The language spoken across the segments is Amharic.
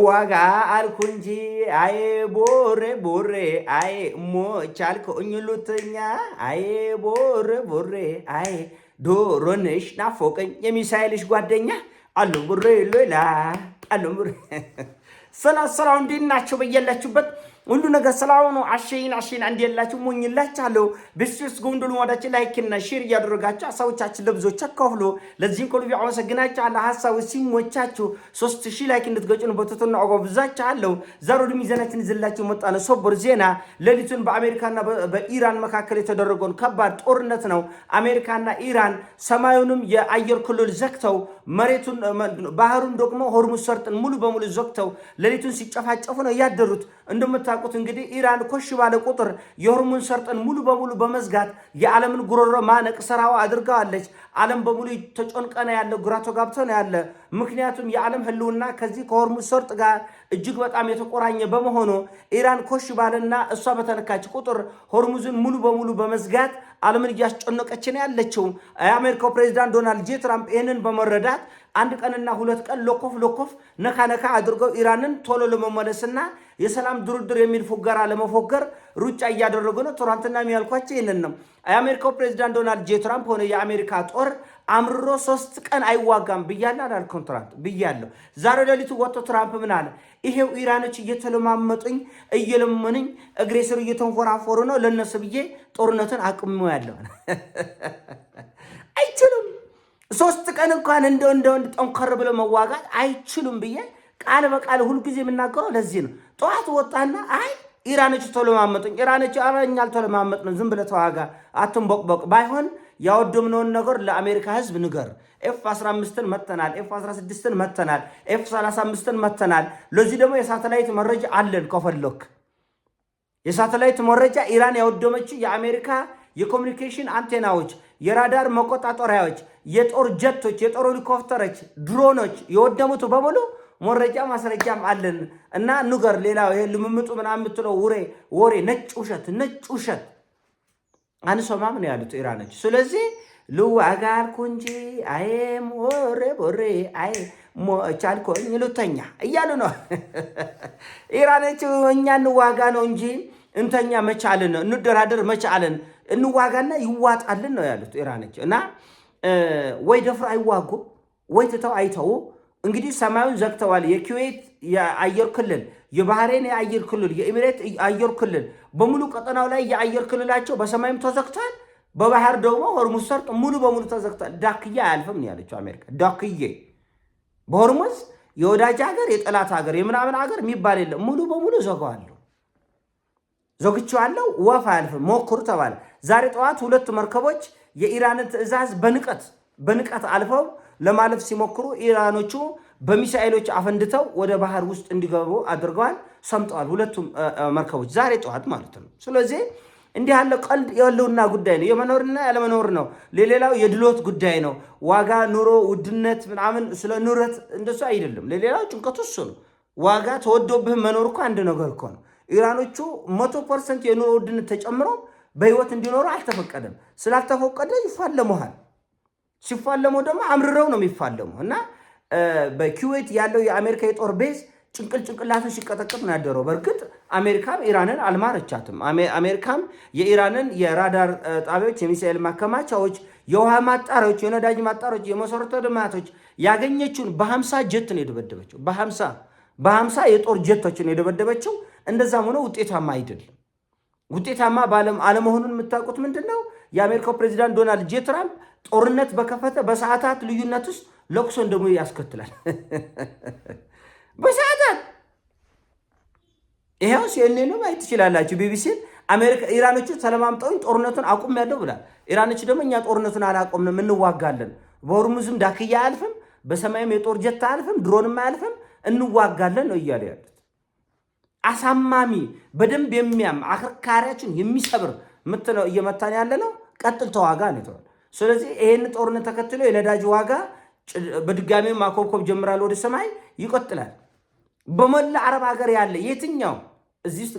ዋጋ አልኩ እንጂ አይ ቦሬ ቦሬ አይ ሞች አልኩኝ ሉትኛ አይ ቦሬ ቦሬ አይ ዶሮንሽ ናፎቀኝ የሚሳይልሽ ጓደኛ አሉ ብሬ ሌላ አሉ ብሬ ሰላም እንዴት ናችሁ በየላችሁበት ሁሉ ነገር ሰላም ነው አሽይን አንድ የላችሁ ሞኝላችኋለሁ በስስ ጎንዶሉ ወዳች ላይክ እና ሼር ያደረጋችሁ ሐሳቦቻችን ለብዙዎች አካፍሉ ለዚህም ኮልቪ አመሰግናችኋለሁ ሐሳቡ ሲሞቻችሁ 3000 ላይክ እንድትገጩን በተተና አጎብዛችኋለሁ ዛሬ ሚዛናችን ይዘላችሁ መጣነ ሶበር ዜና ሌሊቱን በአሜሪካና በኢራን መካከል የተደረገውን ከባድ ጦርነት ነው አሜሪካና ኢራን ሰማዩንም የአየር ክልል ዘግተው መሬቱን ባህሩን ደግሞ ሆርሙዝ ሰርጥን ሙሉ በሙሉ ዘግተው ሌሊቱን ሲጨፋጨፉ ነው ያደሩት እንደምታውቁት እንግዲህ ኢራን ኮሽ ባለ ቁጥር የሆርሙዝ ሰርጥን ሙሉ በሙሉ በመዝጋት የዓለምን ጉሮሮ ማነቅ ሰራው አድርጋዋለች ዓለም በሙሉ ተጨንቀና ያለ ግራ ተጋብቶ ነው ያለ ምክንያቱም የዓለም ህልውና ከዚህ ከሆርሙዝ ሰርጥ ጋር እጅግ በጣም የተቆራኘ በመሆኑ ኢራን ኮሽ ባለና እሷ በተነካች ቁጥር ሆርሙዝን ሙሉ በሙሉ በመዝጋት ዓለምን እያስጨነቀች ነው ያለችው የአሜሪካው ፕሬዝዳንት ዶናልድ ጄ ትራምፕ ይሄንን በመረዳት አንድ ቀንና ሁለት ቀን ሎኮፍ ነካ አድርገው ኢራንን ቶሎ ለመመለስና የሰላም ድርድር የሚል ፉገራ ለመፎገር ሩጫ እያደረጉ ነው ትራምፕና የሚያልኳቸው ይሄንን ነው የአሜሪካው ፕሬዝዳንት ዶናልድ ጄ ትራምፕ ሆነ የአሜሪካ ጦር አምርሮ 3 ቀን አይዋጋም ብያለሁ አላል ኮንትራክት ብያለሁ ዛሬ ሌሊቱ ወጥቶ ትራምፕ ምን አለ ይሄው ኢራኖች እየተለማመጡኝ እየለመኑኝ እግሬ ስር እየተንፎራፎሩ ነው ለነሱ ብዬ ጦርነትን አቅመው ያለው አይችሉም 3 ቀን እንኳን እንደው ጠንከር ብለው መዋጋት አይችሉም ብዬ ቃል በቃል ሁሉ ጊዜ የምናገረው ለዚህ ነው ጧት ወጣና አይ ኢራኖች ተለማመጡኝ ኢራኖች አራኛል ተለማመጡን ዝም ብለ ተዋጋ አትንቦቅቦቅ ባይሆን ያወደምነውን ነገር ለአሜሪካ ህዝብ ንገር F-15ን መተናል F-16ን መተናል F-35ን መተናል ለዚህ ደግሞ የሳተላይት መረጃ አለን ከፈለክ የሳተላይት መረጃ ኢራን ያወደመችው የአሜሪካ የኮሙኒኬሽን አንቴናዎች የራዳር መቆጣጠሪያዎች የጦር ጀቶች የጦር ሄሊኮፕተሮች ድሮኖች የወደሙት በሙሉ መረጃ ማስረጃም አለን እና ንገር ሌላው ይሄ ልምምጡ ምናምን የምትለው ወሬ ነጭ ውሸት አንሰማም ነው ያሉት ኢራኖች ስለዚህ ልዋጋር ኩንጂ አይም ቦሬ አይ ሞቻልኮኝ ልተኛ እያሉ ነው ኢራኖች እኛ እንዋጋ ነው እንጂ እንተኛ መቻልን እንደራደር መቻልን እንዋጋና ይዋጣልን ነው ያሉት ኢራኖች እና ወይ ደፍሮ አይዋጉ ወይ ተተው አይተው እንግዲህ ሰማዩን ዘግተዋል የኩዌት የአየር ክልል የባህሬን የአየር ክልል የኢሚሬት የአየር ክልል በሙሉ ቀጠናው ላይ የአየር ክልላቸው በሰማይም ተዘግቷል በባህር ደግሞ ሆርሙዝ ሰርጥ ሙሉ በሙሉ ተዘግቷል ዳክዬ አያልፍም ነው ያለችው አሜሪካ ዳክዬ በሆርሙዝ የወዳጅ ሀገር የጠላት ሀገር የምናምን ሀገር የሚባል የለም ሙሉ በሙሉ ዘግቼዋለሁ ወፍ አያልፍም ሞክሩ ተባለ ዛሬ ጠዋት 2 መርከቦች የኢራንን ትዕዛዝ በንቀት አልፈው ለማለፍ ሲሞክሩ ኢራኖቹ በሚሳኤሎች አፈንድተው ወደ ባህር ውስጥ እንዲገቡ አድርገዋል ሰምጠዋል ሁለቱም መርከቦች ዛሬ ጠዋት ማለት ነው ስለዚህ እንዲህ ያለ ቀልድ የለውና ጉዳይ ነው የመኖርና ያለመኖር ነው ለሌላው የድሎት ጉዳይ ነው ዋጋ ኑሮ ውድነት ምናምን ስለ ኑረት እንደሱ አይደለም ለሌላው ጭንቀቱ እሱ ነው ዋጋ ተወዶብህ መኖር እኮ አንድ ነገር እኮ ነው ኢራኖቹ 100% የኑሮ ውድነት ተጨምሮ በህይወት እንዲኖሩ አልተፈቀደም ስላልተፈቀደ ይፋለሙሃል ሲፋለሙ ደግሞ አምርረው ነው የሚፋለሙ እና በኩዌት ያለው የአሜሪካ የጦር ቤዝ ጭንቅላቱን ሲቀጠቅጥ ነው ያደረው በርግጥ አሜሪካም ኢራንን አልማረቻትም አሜሪካም የኢራንን የራዳር ጣቢያዎች የሚሳኤል ማከማቻዎች የውሃ ማጣሪያዎች የነዳጅ ማጣሪያዎች የመሰረተ ልማቶች ያገኘችውን በ50 ጀት ነው የደበደበችው በ50 የጦር ጀቶችን ነው የደበደበችው እንደዛም ሆኖ ውጤታማ አይደለም ውጤታማ ባለም አለመሆኑን የምታውቁት ምንድነው የአሜሪካው ፕሬዝዳንት ዶናልድ ጄ ትራምፕ ጦርነት በከፈተ በሰዓታት ልዩነት ውስጥ ለቅሶ እንደሞ ያስከትላል በሰዓታት ይሄው ሲኤንኤን ማየት ትችላላችሁ ቢቢሲ አሜሪካ ኢራኖቹ ተለማምጠው ጦርነቱን አቁም ያለው ብላ ኢራኖቹ ደግሞ እኛ ጦርነቱን አላቆምንም እንዋጋለን በሆርሙዝም ዳክያ አልፈም በሰማይም የጦር ጀት አልፈም ድሮንም አልፈም እንዋጋለን ነው እያለ ያሉት አሳማሚ በደንብ የሚያም አከርካሪያችን የሚሰብር ምትነው እየመታን ያለ ነው ቀጥል ተዋጋ ነው ስለዚህ ይሄን ጦርነት ተከትሎ የነዳጅ ዋጋ በድጋሚ ማኮብኮብ ጀምራል ወደ ሰማይ ይቆጥላል በመላ አረብ ሀገር ያለ የትኛው እዚህ ውስጥ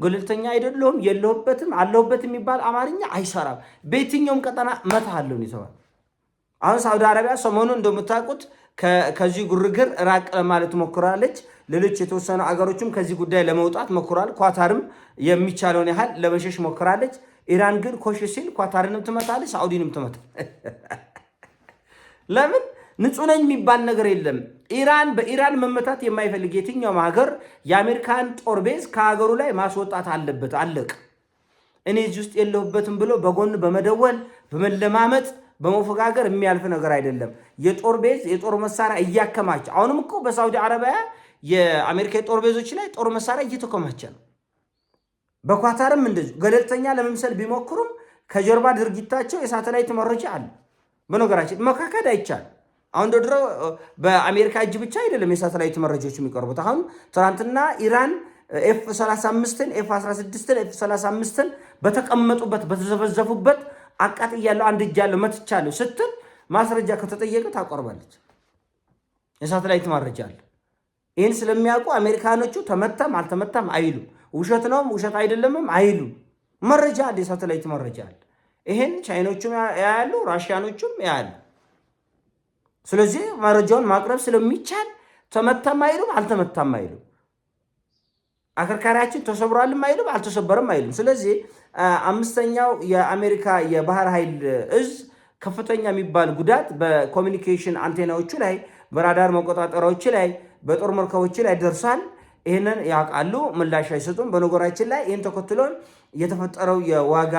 ገለልተኛ አይደለም የለውበትም አለውበትም የሚባል አማርኛ አይሰራም በየትኛውም ቀጠና መታሃለው ነው ይተዋል አሁን ሳውዲ አረቢያ ሰሞኑን እንደምታውቁት ከዚህ ግርግር ራቅ ለማለት ሞክራለች። ሌሎች የተወሰኑ አገሮችም ከዚህ ጉዳይ ለመውጣት ሞክራል። ኳታርም የሚቻለውን ያህል ለመሸሽ ሞክራለች። ኢራን ግን ኮሽ ሲል ኳታርንም ትመታለች፣ ሳዑዲንም ትመታለች። ለምን? ንጹህ ነኝ የሚባል ነገር የለም። በኢራን መመታት የማይፈልግ የትኛውም ሀገር የአሜሪካን ጦር ቤዝ ከሀገሩ ላይ ማስወጣት አለበት። አለቅ እኔ እዚህ ውስጥ የለሁበትም ብሎ በጎን በመደወል በመለማመጥ በመፎጋገር የሚያልፍ ነገር አይደለም። የጦር ቤዝ የጦር መሳሪያ እያከማቸ አሁንም እኮ በሳውዲ አረቢያ የአሜሪካ የጦር ቤዞች ላይ ጦር መሳሪያ እየተከማቸ ነው። በኳታርም እንደዚሁ ገለልተኛ ለመምሰል ቢሞክሩም ከጀርባ ድርጊታቸው የሳተላይት መረጃ አለ። በነገራችን መካከድ አይቻልም። አሁን ድሮ በአሜሪካ እጅ ብቻ አይደለም የሳተላይት መረጃዎች የሚቀርቡት። አሁን ትናንትና ኢራን ኤፍ35ን ኤፍ16ን ኤፍ35ን በተቀመጡበት በተዘፈዘፉበት አቃጥያለሁ፣ አንድ እጅ ያለው መትቻለሁ ስትል ማስረጃ ከተጠየቀ ታቀርባለች። የሳተላይት መረጃ አለ። ይህን ስለሚያውቁ አሜሪካኖቹ ተመታም አልተመታም አይሉ፣ ውሸት ነውም ውሸት አይደለምም አይሉ። መረጃ አለ፣ የሳተላይት መረጃ አለ። ይህን ቻይኖቹም ያያሉ፣ ራሽያኖቹም ያያሉ። ስለዚህ መረጃውን ማቅረብ ስለሚቻል ተመታም አይሉም አልተመታም አይሉም። አከርካሪያችን ተሰብሯልም አይሉም አልተሰበረም አይሉም። ስለዚህ አምስተኛው የአሜሪካ የባህር ኃይል እዝ ከፍተኛ የሚባል ጉዳት በኮሚኒኬሽን አንቴናዎቹ ላይ፣ በራዳር መቆጣጠሪያዎች ላይ፣ በጦር መርከቦች ላይ ደርሷል። ይህንን ያውቃሉ፣ ምላሽ አይሰጡም። በነገራችን ላይ ይህን ተከትሎን የተፈጠረው የዋጋ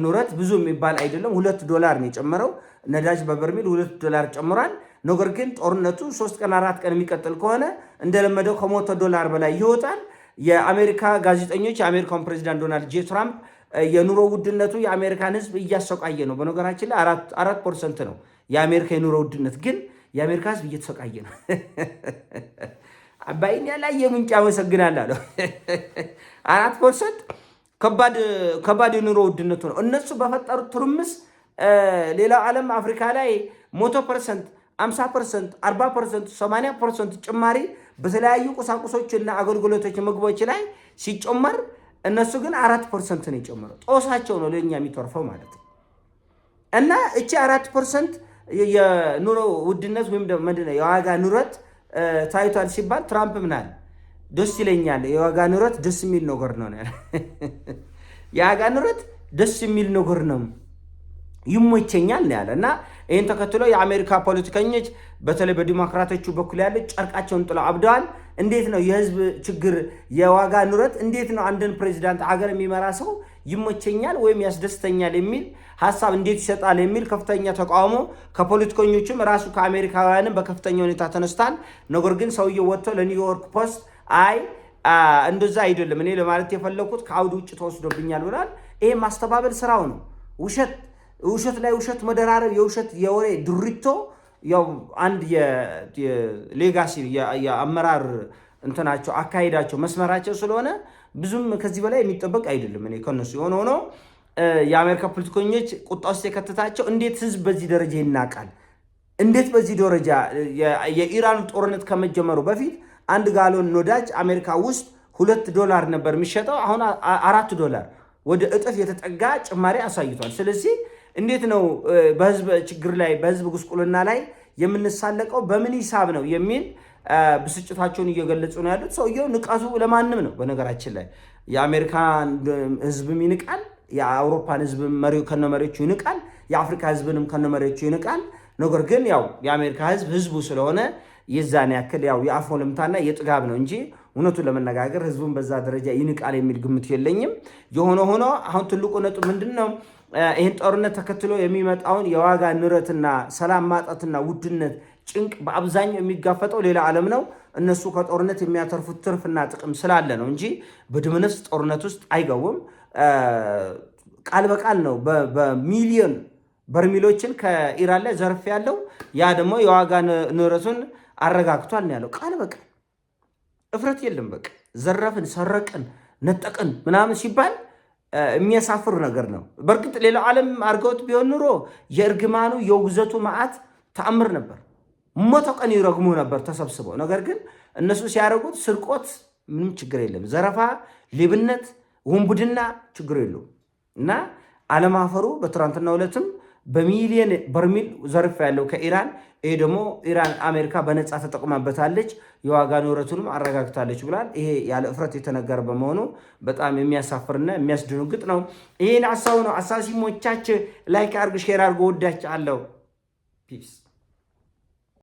ንረት ብዙ የሚባል አይደለም። $2 ነው የጨመረው። ነዳጅ በበርሜል $2 ጨምሯል። ነገር ግን ጦርነቱ 3 ቀን 4 ቀን የሚቀጥል ከሆነ እንደለመደው $100 በላይ ይወጣል። የአሜሪካ ጋዜጠኞች የአሜሪካውን ፕሬዚዳንት ዶናልድ ጄ ትራምፕ የኑሮ ውድነቱ የአሜሪካን ሕዝብ እያሰቃየ ነው። በነገራችን ላይ 4% ነው የአሜሪካ የኑሮ ውድነት፣ ግን የአሜሪካ ሕዝብ እየተሰቃየ ነው። አባይን ያላየ ምንጭ ያመሰግናል አለው። 4% ከባድ የኑሮ ውድነቱ ነው። እነሱ በፈጠሩት ትርምስ ሌላው ዓለም አፍሪካ ላይ 100%፣ 50%፣ 40%፣ 80% ጭማሪ በተለያዩ ቁሳቁሶችና አገልግሎቶች ምግቦች ላይ ሲጨመር እነሱ ግን 4% ነው የጨመረው። ጦሳቸው ነው ለኛ የሚተርፈው ማለት ነው። እና እቺ 4% የኑሮ ውድነት ወይም ደግሞ ምንድነው የዋጋ ንረት ታይቷል ሲባል ትራምፕ ምናል ደስ ይለኛል፣ የዋጋ ንረት ደስ የሚል ነገር ነው ያለ። የዋጋ ንረት ደስ የሚል ነገር ነው ይሞቸኛል ያለ እና ይህን ተከትሎ የአሜሪካ ፖለቲከኞች በተለይ በዲሞክራቶቹ በኩል ያለ ጨርቃቸውን ጥለው አብደዋል። እንዴት ነው የህዝብ ችግር የዋጋ ንረት እንዴት ነው አንድን ፕሬዚዳንት አገር የሚመራ ሰው ይሞቸኛል ወይም ያስደስተኛል የሚል ሀሳብ እንዴት ይሰጣል የሚል ከፍተኛ ተቃውሞ ከፖለቲከኞችም ራሱ ከአሜሪካውያንም በከፍተኛ ሁኔታ ተነስቷል። ነገር ግን ሰውየው ወጥቶ ለኒውዮርክ ፖስት እንደዛ አይደለም እኔ ለማለት የፈለኩት ከአውድ ውጭ ተወስዶብኛል ብሏል። ይሄ ማስተባበል ስራው ነው። ውሸት ላይ ውሸት መደራረብ፣ የውሸት የወሬ ድሪቶ ያው አንድ የሌጋሲ የአመራር እንትናቸው አካሄዳቸው መስመራቸው ስለሆነ ብዙም ከዚህ በላይ የሚጠበቅ አይደለም። እኔ ከነሱ የሆነ ሆኖ የአሜሪካ ፖለቲከኞች ቁጣ ውስጥ የከተታቸው እንዴት ህዝብ በዚህ ደረጃ ይናቃል? እንዴት በዚህ ደረጃ የኢራን ጦርነት ከመጀመሩ በፊት 1 ጋሎን ነዳጅ አሜሪካ ውስጥ $2 ነበር የሚሸጠው፣ አሁን $4 ወደ እጥፍ የተጠጋ ጭማሪ አሳይቷል። ስለዚህ እንዴት ነው በህዝብ ችግር ላይ በህዝብ ጉስቁልና ላይ የምንሳለቀው በምን ሂሳብ ነው የሚል ብስጭታቸውን እየገለጹ ነው ያሉት። ሰውየው ንቀቱ ለማንም ነው። በነገራችን ላይ የአሜሪካን ህዝብም ይንቃል፣ የአውሮፓን ህዝብ ከነመሪዎቹ ይንቃል፣ የአፍሪካ ህዝብንም ከነመሪዎቹ ይንቃል። ነገር ግን ያው የአሜሪካ ህዝቡ ስለሆነ የዛን ያክል ያው የአፍ ወለምታና የጥጋብ ነው እንጂ እውነቱን ለመነጋገር ህዝቡን በዛ ደረጃ ይንቃል የሚል ግምት የለኝም። የሆነ ሆኖ አሁን ትልቁ ነጥብ ምንድነው? ይህን ጦርነት ተከትሎ የሚመጣውን የዋጋ ንረትና ሰላም ማጣትና ውድነት ጭንቅ በአብዛኛው የሚጋፈጠው ሌላ ዓለም ነው። እነሱ ከጦርነት የሚያተርፉት ትርፍና ጥቅም ስላለ ነው እንጂ በደመነፍስ ጦርነት ውስጥ አይገቡም። ቃል በቃል ነው በሚሊዮን በርሚሎችን ከኢራን ላይ ዘርፍ ያለው ያ ደግሞ የዋጋ ንረቱን አረጋግቷል ነው ያለው። ቃል በቃል እፍረት የለም። በቃ ዘረፍን፣ ሰረቅን፣ ነጠቅን ምናምን ሲባል የሚያሳፍር ነገር ነው። በእርግጥ ሌላው ዓለም አድርገውት ቢሆን ኑሮ የእርግማኑ የውግዘቱ መዓት ተአምር ነበር። 100 ቀን ይረግሙ ነበር ተሰብስበው። ነገር ግን እነሱ ሲያደርጉት ስርቆት ምንም ችግር የለም። ዘረፋ፣ ሌብነት፣ ውንብድና ችግር የለውም እና አለማፈሩ በትናንትናው ዕለትም በሚሊየን በርሚል ዘርፍ ያለው ከኢራን ይሄ ደግሞ ኢራን አሜሪካ በነፃ ተጠቅማበታለች፣ የዋጋ ንረቱንም አረጋግታለች ብሏል። ይሄ ያለ እፍረት የተነገረ በመሆኑ በጣም የሚያሳፍርና የሚያስደነግጥ ነው። ይሄን ሀሳቡ ነው። አሳሲሞቻች ላይክ አርግ፣ ሼር አርጎ ወዳች አለው ፒስ